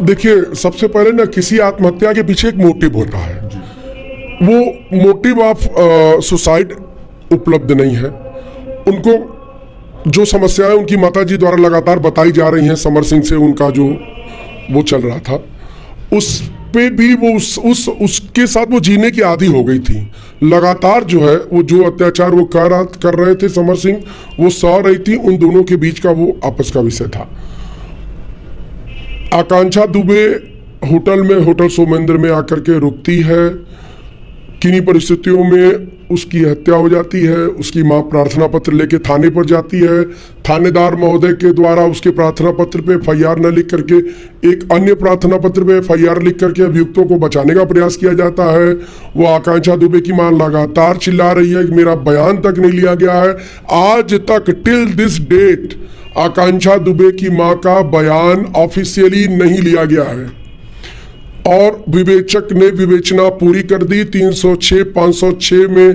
देखिए, सबसे पहले ना किसी आत्महत्या के पीछे एक मोटिव होता है। वो मोटिव ऑफ सुसाइड उपलब्ध नहीं है। उनको जो समस्याएं उनकी माताजी द्वारा लगातार बताई जा रही हैं, समर सिंह से उनका जो वो चल रहा था, उस पे भी वो उसके साथ वो जीने की आदी हो गई थी। लगातार जो है वो जो अत्याचार वो कर रहे थे समर सिंह, वो सह रही थी। उन दोनों के बीच का वो आपस का विषय था। आकांक्षा दुबे होटल सोमेंद्र में आकर के रुकती है। किन्हीं परिस्थितियों में उसकी हत्या हो जाती है। उसकी मां प्रार्थना पत्र लेके थाने पर जाती है। थानेदार महोदय के द्वारा उसके प्रार्थना पत्र पे एफआईआर न लिख करके एक अन्य प्रार्थना पत्र पे एफआईआर लिख करके अभियुक्तों को बचाने का प्रयास किया जाता है। वो आकांक्षा दुबे की मां लगातार चिल्ला रही है कि मेरा बयान तक नहीं लिया गया है। आज तक टिल दिस डेट आकांक्षा दुबे की मां का बयान ऑफिशियली नहीं लिया गया है और विवेचक ने विवेचना पूरी कर दी। 306, 506 में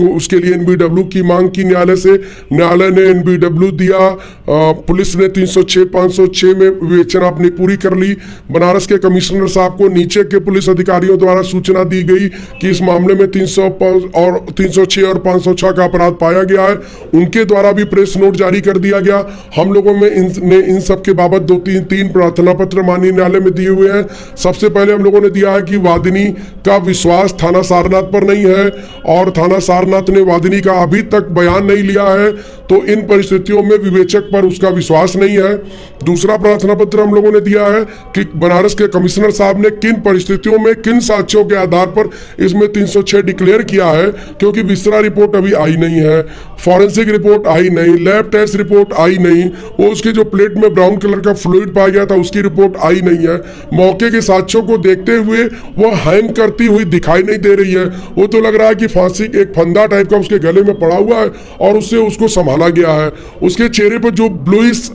उसके लिए एनबीडब्ल्यू की मांग की न्यायालय से। न्यायालय ने एनबीडब्ल्यू दिया। पुलिस ने 306, 506 में विवेचना अपनी पूरी कर ली। बनारस के कमिश्नर साहब को नीचे के पुलिस अधिकारियों द्वारा सूचना दी गई कि इस मामले में 306 और 506 का अपराध पाया गया है। उनके द्वारा भी प्रेस नोट जारी कर दिया गया। हम लोगों में इन सब के बाबत तीन प्रार्थना पत्र माननीय न्यायालय में दिए हुए हैं। सबसे पहले हम लोगों ने दिया है कि वादिनी का विश्वास थाना सारनाथ पर नहीं है और थाना सारनाथ ने वादिनी का अभी तक बयान नहीं लिया है, तो इन परिस्थितियों में विवेचक पर उसका विश्वास नहीं है। दूसरा प्रार्थना पत्र हम लोगों ने दिया है कि बनारस के कमिश्नर साहब ने किन परिस्थितियों में किन साक्ष्यों के आधार पर इसमें 306 डिक्लेयर किया है, क्योंकि विस्तारा रिपोर्ट अभी आई नहीं है, फॉरेंसिक रिपोर्ट आई नहीं, लैब टेस्ट रिपोर्ट आई नहीं, वो उसके जो प्लेट में ब्राउन कलर का फ्लूइड पाया गया था उसकी रिपोर्ट आई नहीं है। मौके के साक्ष्यों को देखते हुए वो हैंग करती हुई दिखाई नहीं दे रही है। वो तो लग रहा है कि फांसी एक फंदा टाइप का उसके गले में पड़ा हुआ है और उससे उसको संभाला गया है। उसके चेहरे पर जो ब्लूइश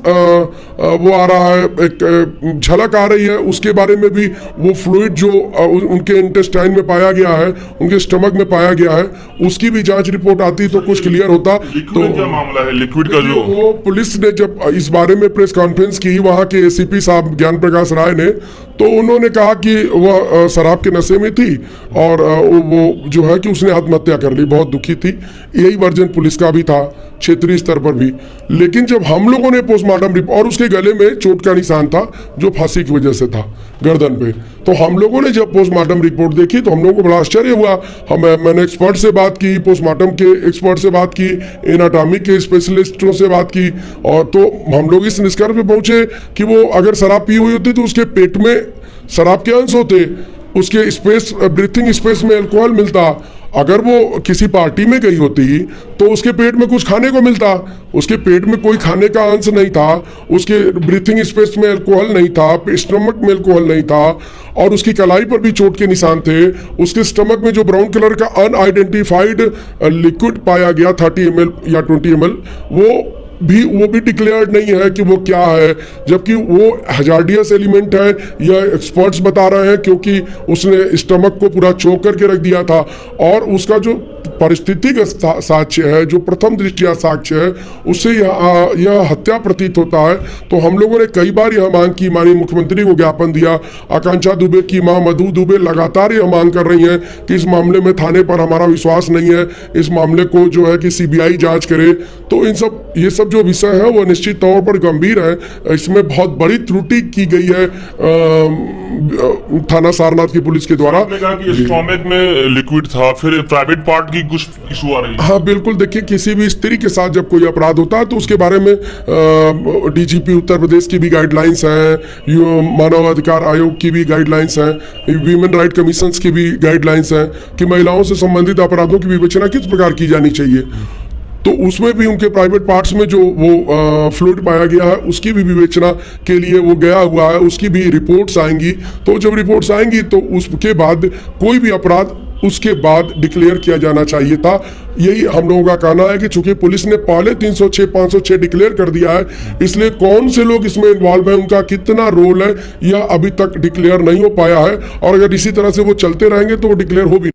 वो आ रहा है, एक झलक आ रही है, उसके बारे में भी वो फ्लूइड जो उनके इंटेस्टाइन में पाया गया है, उनके स्टमक में पाया गया है, उसकी भी जांच रिपोर्ट आती तो कुछ क्लियर होता। तो क्या मामला है लिक्विड का? जो वो पुलिस ने जब इस बारे में प्रेस कॉन्फ्रेंस की वहां के एसीपी साहब ज्ञान प्रकाश राय ने, तो उन्होंने कहा कि वह शराब के नशे में थी और वो जो है कि उसने आत्महत्या कर ली, बहुत दुखी थी। यही वर्जन पुलिस का भी था क्षेत्रीय स्तर पर भी। लेकिन जब हम लोगों ने पोस्टमार्टम रिपोर्ट, और उसके गले में चोट का निशान था जो फांसी की वजह से था गर्दन पे, तो हम लोगों ने जब पोस्टमार्टम रिपोर्ट देखी तो हम लोगों को बड़ा आश्चर्य हुआ। मैंने एक्सपर्ट से बात की, पोस्टमार्टम के एक्सपर्ट से बात की, एनाटॉमी के स्पेशलिस्टों से बात की, और तो हम लोग इस निष्कर्ष पे पहुंचे कि वो अगर शराब पी हुई होती तो उसके पेट में शराब के अंश होते, उसके स्पेस ब्रीथिंग स्पेस में अल्कोहल मिलता। अगर वो किसी पार्टी में गई होती तो उसके पेट में कुछ खाने को मिलता, उसके पेट में कोई खाने का अंश नहीं था, उसके ब्रीथिंग स्पेस में अल्कोहल नहीं था, स्टमक में अल्कोहल नहीं था, और उसकी कलाई पर भी चोट के निशान थे। उसके स्टमक में जो ब्राउन कलर का अनआइडेंटिफाइड लिक्विड पाया गया 30 ml या 20 ml, वो भी डिक्लेयर्ड नहीं है कि वो क्या है, जबकि वो हजार्डियस एलिमेंट है, यह एक्सपर्ट्स बता रहे हैं, क्योंकि उसने स्टमक को पूरा चोक करके रख दिया था। और उसका जो परिस्थितिगत साक्ष्य है, जो प्रथम दृष्टिया साक्ष्य है, उससे यह हत्या प्रतीत होता है। तो हम लोगों ने कई बार यह मांग की, माननीय मुख्यमंत्री को ज्ञापन दिया। आकांक्षा दुबे की मां मधु दुबे लगातार यह मांग कर रही हैं कि इस मामले में थाने पर हमारा विश्वास नहीं है, इस मामले को जो है कि सीबीआई जांच करे। तो ये सब जो विषय है वो निश्चित तौर पर गंभीर है। इसमें बहुत बड़ी त्रुटि की गई है थाना सारनाथ की पुलिस के द्वारा। आपने कहा कि स्टोमक में लिक्विड था, फिर प्राइवेट पार्ट की कुछ इशू आ रही है। हाँ बिल्कुल, देखिए किसी भी स्त्री के साथ जब कोई अपराध होता है तो उसके बारे में डीजीपी उत्तर प्रदेश की भी गाइडलाइंस हैं, मानव अधिकार आयोग की भी गाइडलाइंस हैं, ह्यूमन राइट कमीशन की भी गाइडलाइंस हैं कि महिलाओं से संबंधित अपराधों की विवेचना किस प्रकार की जानी चाहिए। तो उसमें भी उनके प्राइवेट पार्ट्स में जो वो फ्लूइड पाया गया है उसकी भी विवेचना के लिए वो गया हुआ है, उसकी भी रिपोर्ट्स आएंगी। तो जब रिपोर्ट्स आएंगी तो उसके बाद कोई भी अपराध उसके बाद डिक्लेयर किया जाना चाहिए था। यही हम लोगों का कहना है कि चूंकि पुलिस ने पहले 306, 506 डिक्लेयर कर दिया है, इसलिए कौन से लोग इसमें इन्वॉल्व है, उनका कितना रोल है, यह अभी तक डिक्लेयर नहीं हो पाया है। और अगर इसी तरह से वो चलते रहेंगे तो वो डिक्लेयर हो भी